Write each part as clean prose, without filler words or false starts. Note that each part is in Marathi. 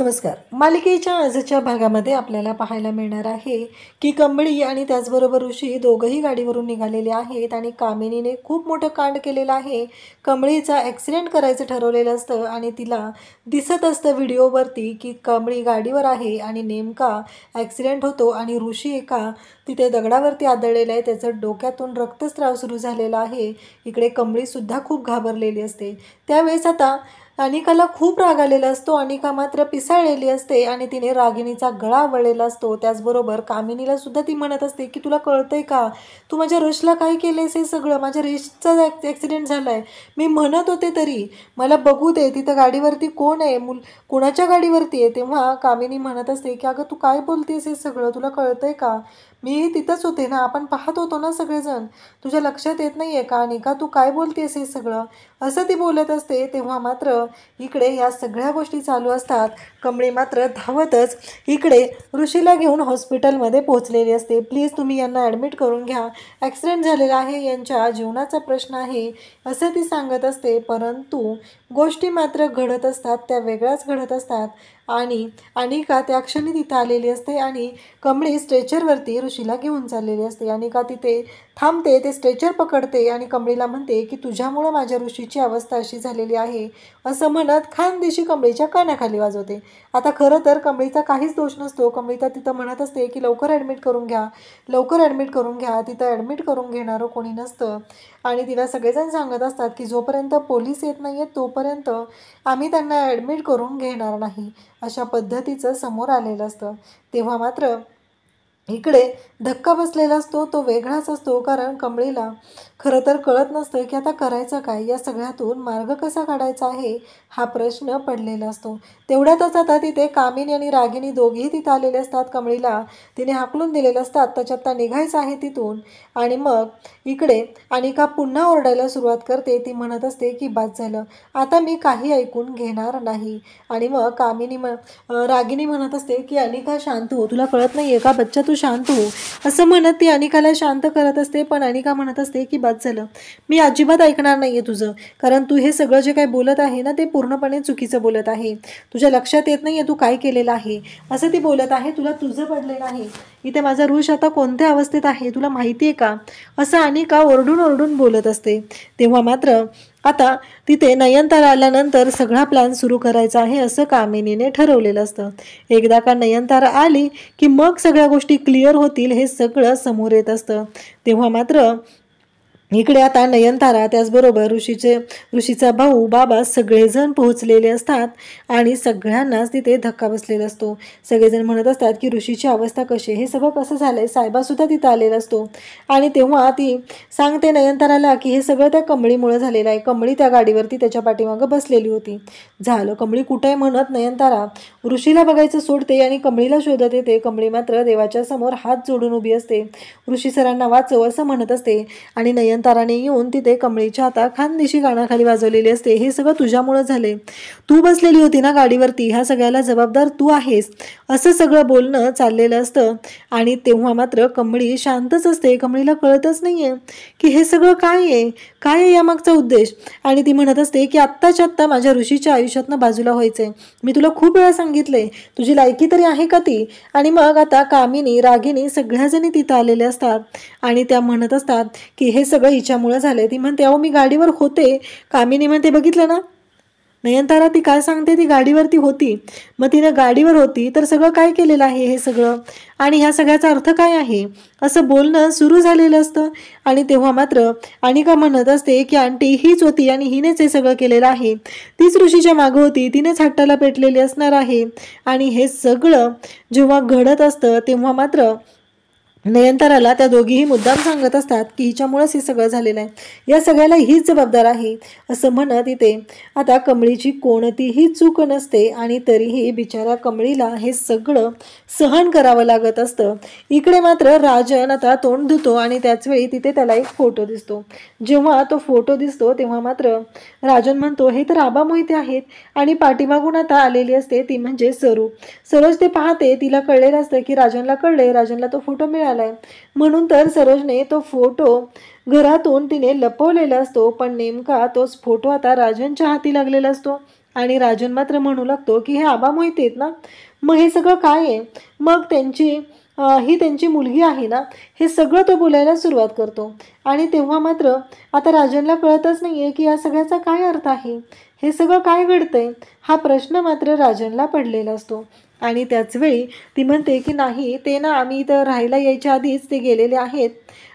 नमस्कार. मालिकेच्या आजच्या भागामध्ये आपल्याला पाहायला मिळणार आहे की कमळी आणि त्याचबरोबर ऋषी दोघंही गाडीवरून निघालेले आहेत आणि कामिनीने खूप मोठं कांड केलेलं आहे. कमळीचा ॲक्सिडेंट करायचं ठरवलेलं असतं आणि तिला दिसत असतं व्हिडिओवरती की कमळी गाडीवर आहे आणि नेमका ॲक्सिडेंट होतो आणि ऋषी एका तिथे दगडावरती आदळलेला आहे. त्याचं डोक्यातून रक्तस्राव सुरू झालेला आहे. इकडे कमळीसुद्धा खूप घाबरलेली असते. त्यावेळेस आता अनिकाला खूप राग आलेला असतो. अनिका मात्र पिसाळलेली असते आणि तिने रागिणीचा गळा आवळलेला असतो. त्याचबरोबर कामिनीला सुद्धा ती म्हणत असते की तुला कळतंय का, तू माझ्या रशला काय केलंयस हे सगळं, माझ्या रेशचा ॲक्सिडेंट झाला आहे, मी म्हणत होते तरी मला बघू दे, तिथं गाडीवरती कोण आहे, कोणाच्या गाडीवरती आहे. तेव्हा कामिनी म्हणत असते की अगं तू काय बोलतेस हे सगळं, तुला कळतंय का, मी तिथंच होते ना, आपण पाहत होतो ना सगळेजण, तुझ्या लक्षात येत नाही आहे का अनिका, तू काय बोलतेस हे सगळं, असं ती बोलत असते. तेव्हा मात्र इकडे या सगळ्या गोष्टी चालू असतात. कमळी मात्र धावतच इकडे ऋषीला घेऊन हॉस्पिटलमध्ये पोहोचलेली असते. प्लीज तुम्ही यांना ॲडमिट करून घ्या, ॲक्सिडेंट झालेला आहे, यांच्या जीवनाचा प्रश्न आहे, असं ती सांगत असते. परंतु गोष्टी मात्र घडत असतात, त्या वेगळ्याच घडत असतात आणि अनिका त्या क्षणी तिथं आलेली असते आणि कमळी स्ट्रेचरवरती ऋषीला घेऊन चाललेली असते. अनिका तिथे थांबते, ते स्ट्रेचर पकडते आणि कमळीला म्हणते की तुझ्यामुळं माझ्या ऋषीची अवस्था अशी झालेली आहे, असं म्हणत खानदेशी कमळीच्या कानाखाली वाजवते. आता खरं तर कमळीचा काहीच दोष नसतो. कमळी तर तिथं म्हणत असते की लवकर ॲडमिट करून घ्या, लवकर ॲडमिट करून घ्या. तिथं ॲडमिट करून घेणारं कोणी नसतं आणि तिला सगळेजण सांगत असतात की जोपर्यंत पोलीस येत नाही आहेत तोपर्यंत आम्ही त्यांना ॲडमिट करून घेणार नाही, अशा पद्धतीचं समोर आलेलं असतं. तेव्हा मात्र इकडे धक्का बसलेला असतो, तो वेगळाच असतो. कारण कमळीला खरं तर कळत नसतं की आता करायचं काय, या सगळ्यातून मार्ग कसा काढायचा आहे हा प्रश्न पडलेला असतो. तेवढ्यातच आता तिथे कामिनी आणि रागिणी दोघेही तिथं आलेले असतात. कमळीला तिने हाकलून दिलेलं असतं, आत्ताच्या आत्ता निघायचं आहे तिथून. आणि मग इकडे अनिका पुन्हा ओरडायला सुरुवात करते. ती म्हणत असते की बाद झालं, आता मी काही ऐकून घेणार नाही. आणि मग रागिणी म्हणत असते की अनिका शांत हो, तुला कळत नाही आहे का बच्चा, तू शांत हो, असं म्हणत ती अनिकाला शांत करत असते. पण अनिका म्हणत असते की बाद झालं, मी अजिबात ऐकणार नाही आहे तुझं, कारण तू हे सगळं जे काही बोलत आहे ना ते पूर्णपणे चुकीचं बोलत आहे, तुझ्या लक्षात येत नाही आहे तू काय केलेलं आहे, असं ती बोलत आहे. तुला तुझं पडलेलं आहे, इथे माझा ऋष आता कोणत्या अवस्थेत आहे तुला माहिती आहे का, असं अनिका ओरडून ओरडून बोलत असते. तेव्हा मात्र आता तिथे नयनतारा आल्यानंतर सगळा प्लॅन सुरू करायचा आहे असं कामिनीने ठरवलेलं असतं. एकदा का नयनतारा आली की मग सगळ्या गोष्टी क्लिअर होतील हे सगळं समोर येत असतं. तेव्हा मात्र इकडे आता नयनतारा त्याचबरोबर ऋषीचा भाऊ बाबा सगळेजण पोहोचलेले असतात आणि सगळ्यांनाच तिथे धक्का बसलेला असतो. सगळेजण म्हणत असतात की ऋषीची अवस्था कशी, हे सगळं कसं झालंय, साहेबासुद्धा तिथं आलेला असतो. आणि तेव्हा ती सांगते नयनताराला की हे सगळं त्या कमळीमुळे झालेलं आहे, कमळी त्या गाडीवरती त्याच्या पाठीमागं बसलेली होती. झालं, कमळी कुठे आहे म्हणत नयनतारा ऋषीला बघायचं सोडते आणि कमळीला शोधत येते. कमळी मात्र देवाच्या समोर हात जोडून उभी असते, ऋषी सरांना वाचव असं म्हणत असते. आणि नयनताराने येऊन तिथे कमळीच्या आता खानदेशी कानाखाली वाजवलेली असते. हे सगळं तुझ्यामुळं झाले, तू बसलेली होती ना गाडीवरती, ह्या सगळ्याला जबाबदार तू आहेस, असं सगळं बोलणं चाललेलं असतं. आणि तेव्हा मात्र कमळी शांतच असते. कमळीला कळतच नाहीये की हे सगळं काय आहे यामागचा उद्देश. आणि ती म्हणत असते की आत्ताच्या आत्ता माझ्या ऋषीच्या आयुष्यातनं बाजूला व्हायचंय, मी तुला खूप वेळा सांगितलंय, तुझी लायकी तरी आहे का ती. आणि मग आता कामिनी रागिणी सगळ्याजणी तिथं आलेले असतात आणि त्या म्हणत असतात की हे सगळं हिच्यामुळं झालंय. ती म्हणते अहो मी गाडीवर होते. कामिनी म्हणते बघितलं ना नयनतारा, ती काय सांगते, ती गाडीवरती होती, मग तिनं गाडीवर होती तर सगळं काय केलेलं आहे हे सगळं, आणि ह्या सगळ्याचा अर्थ काय आहे, असं बोलणं सुरू झालेलं असतं. आणि तेव्हा मात्र अनिका म्हणत असते की आंटी हीच होती आणि हिनेच हे सगळं केलेलं आहे, तीच ऋषीच्या मागं होती, तिनेच हट्टाला पेटलेली असणार आहे. आणि हे सगळं जेव्हा घडत असतं तेव्हा मात्र नयनताराला त्या दोघीही मुद्दाम सांगत असतात की हिच्यामुळेच हे सगळं झालेलं आहे, या सगळ्याला हीच जबाबदार आहे, असं म्हणत इथे आता कमळीची कोणतीही चूक नसते आणि तरीही बिचाऱ्या कमळीला हे सगळं सहन करावं लागत असतं. इकडे मात्र राजन आता तोंड धुतो आणि त्याचवेळी तिथे त्याला एक फोटो दिसतो. जेव्हा तो फोटो दिसतो तेव्हा मात्र राजन म्हणतो हे तर आबा मोहिते आहेत. आणि पाठीमागून आता आलेली असते ती म्हणजे सरोज ते पाहते, तिला कळलेलं असतं की राजनला कळले, राजनला तो फोटो मिळालाय, म्हणून तर सरोजने तो फोटो घरातून तिने लपवलेला असतो. पण नेमका तोच फोटो आता राजनच्या हाती लागलेला असतो आणि राजन मात्र म्हणू लागतो की हे आबा मोहिते आहेत ना, मग हे सगळं काय आहे, मग ही त्यांची मुलगी आहे ना, हे सगळं तो बोलायला सुरुवात करतो. आणि तेव्हा मात्र आता राजनला कळतच नाही आहे की या सगळ्याचा काय अर्थ आहे, हे सगळं काय घडतंय, हा प्रश्न मात्र राजनला पडलेला असतो. आणि त्याचवेळी ती म्हणते की नाही, ते ना आम्ही इथं राहायला यायच्या आधीच ते गेलेले आहेत,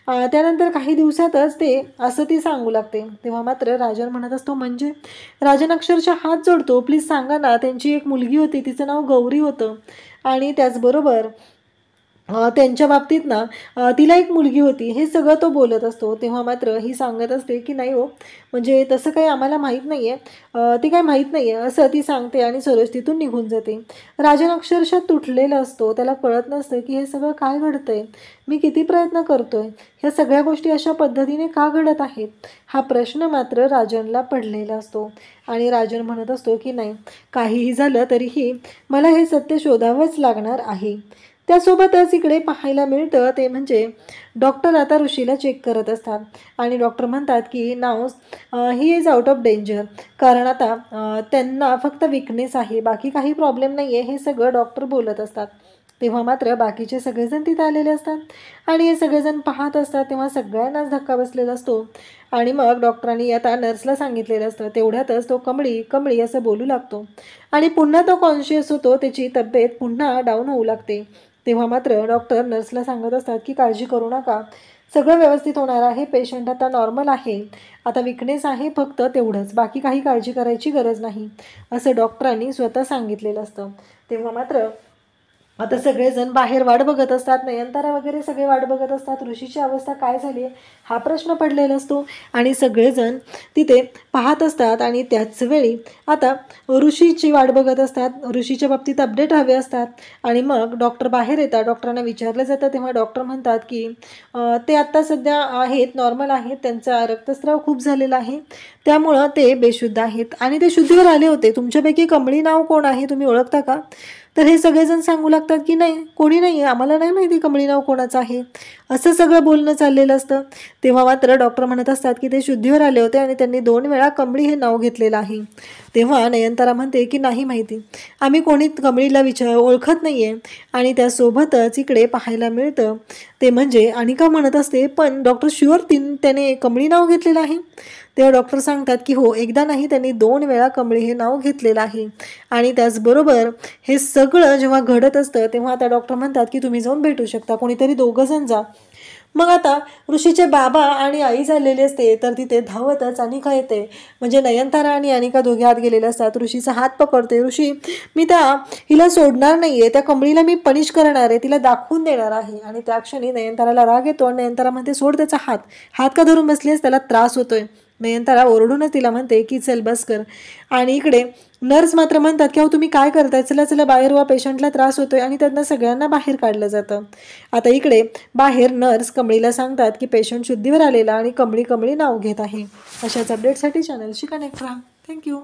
त्यानंतर काही दिवसातच ते, असं ती सांगू लागते. तेव्हा मात्र राजन म्हणत असतो म्हणजे, राजन अक्षरशः हात जोडतो, प्लीज सांगा ना, त्यांची एक मुलगी होती, तिचं नाव गौरी होतं, आणि त्याचबरोबर त्यांच्या बाबतीत ना तिला एक मुलगी होती, हे सगळं तो बोलत असतो. तेव्हा मात्र ही सांगत असते की नाही हो, म्हणजे तसं काही आम्हाला माहीत नाही आहे, ती काही माहीत नाही आहे, असं ती सांगते आणि सरोज तिथून निघून जाते. राजन अक्षरशः तुटलेला असतो, त्याला कळत नसतं की हे सगळं काय घडतंय, मी किती प्रयत्न करतोय, ह्या सगळ्या गोष्टी अशा पद्धतीने का घडत आहेत, हा प्रश्न मात्र राजनला पडलेला असतो. आणि राजन म्हणत असतो की नाही, काहीही झालं तरीही मला हे सत्य शोधावंच लागणार आहे. त्यासोबतच इकडे पाहायला मिळतं ते म्हणजे डॉक्टर आता ऋषीला चेक करत असतात आणि डॉक्टर म्हणतात की now he is out of danger, कारण आता त्यांना फक्त विकनेस आहे, बाकी काही प्रॉब्लेम नाही आहे, हे सगळं डॉक्टर बोलत असतात. तेव्हा मात्र बाकीचे सगळेजण तिथे आलेले असतात आणि हे सगळेजण पाहत असतात. तेव्हा सगळ्यांनाच धक्का बसलेला असतो आणि मग डॉक्टरांनी आता नर्सला सांगितलेलं असतं. तेवढ्यातच तो कमळी कमळी असं बोलू लागतो आणि पुन्हा तो कॉन्शियस होतो, त्याची तब्येत पुन्हा डाऊन होऊ लागते. तेव्हा मात्र डॉक्टर नर्सला सांगत असतात की काळजी करू नका, सगळं व्यवस्थित होणार आहे, पेशंट आता नॉर्मल आहे, आता विकनेस आहे फक्त तेवढंच, बाकी काही काळजी करायची गरज नाही, असं डॉक्टरांनी स्वतः सांगितलेलं असतं. तेव्हा मात्र आता सगळेजण बाहेर वाट बघत असतात, नयनतारा वगैरे सगळे वाट बघत असतात, ऋषीची अवस्था काय झाली आहे हा प्रश्न पडलेला असतो आणि सगळेजण तिथे पाहत असतात. आणि त्याच वेळी आता ऋषीची वाट बघत असतात, ऋषीच्या बाबतीत अपडेट हवे असतात. आणि मग डॉक्टर बाहेर येतात, डॉक्टरांना विचारलं जातं. तेव्हा डॉक्टर म्हणतात की ते आत्ता सध्या आहेत, नॉर्मल आहेत, त्यांचा रक्तस्राव खूप झालेला आहे, त्यामुळं ते बेशुद्ध आहेत आणि ते शुद्धीवर आले होते. तुमच्यापैकी कमळी नाव कोण आहे, तुम्ही ओळखता का? तर हे सगळेजण सांगू लागतात की नाही, कोणी नाही आहे, आम्हाला नाही माहिती कमळी नाव कोणाचं आहे, असं सगळं बोलणं चाललेलं असतं. तेव्हा मात्र डॉक्टर म्हणत असतात की ते शुद्धीवर आले होते आणि त्यांनी 2 वेळा कमळी हे नाव घेतलेलं आहे. तेव्हा नयनतारा म्हणते की नाही माहिती, आम्ही कोणी कमळीला ओळखत नाही आहे. आणि त्यासोबतच इकडे पाहायला मिळतं ते म्हणजे अनिका म्हणत असते, पण डॉक्टर शुअर त्याने कमळी नाव घेतलेलं आहे? तेव्हा डॉक्टर सांगतात की हो, एकदा नाही, त्यांनी 2 वेळा कमळी हे नाव घेतलेलं आहे. आणि त्याचबरोबर हे सगळं जेव्हा घडत असतं तेव्हा आता डॉक्टर म्हणतात की तुम्ही जाऊन भेटू शकता, कोणीतरी 2 जण जा. मग आता ऋषीचे बाबा आणि आई झालेले असते, तर तिथे धावतच अनिका येते, म्हणजे नयनतारा आणि अनिका दोघे आत गेलेले असतात. ऋषीचा हात पकडते, ऋषी मी हिला सोडणार नाही आहे, त्या कमळीला मी पनिश करणार आहे, तिला दाखवून देणार आहे. आणि त्या क्षणी नयनताराला राग येतो आणि नयनतारा म्हणते सोड त्याचा हात, हात का धरून बसलीस, त्याला त्रास होतोय. नयनतारा ओरडूनच तिला म्हणते की चल बस कर. आणि इकडे नर्स मात्र म्हणतात की अहो तुम्ही काय करताय, चला चला बाहेर व्हा, पेशंटला त्रास होतोय. आणि त्यांना सगळ्यांना बाहेर काढलं जातं. आता इकडे बाहेर नर्स कमळीला सांगतात की पेशंट शुद्धीवर आलेला आणि कमळी कमळी नाव घेत आहे. अशाच अपडेटसाठी चॅनलशी कनेक्ट राहा. थँक्यू.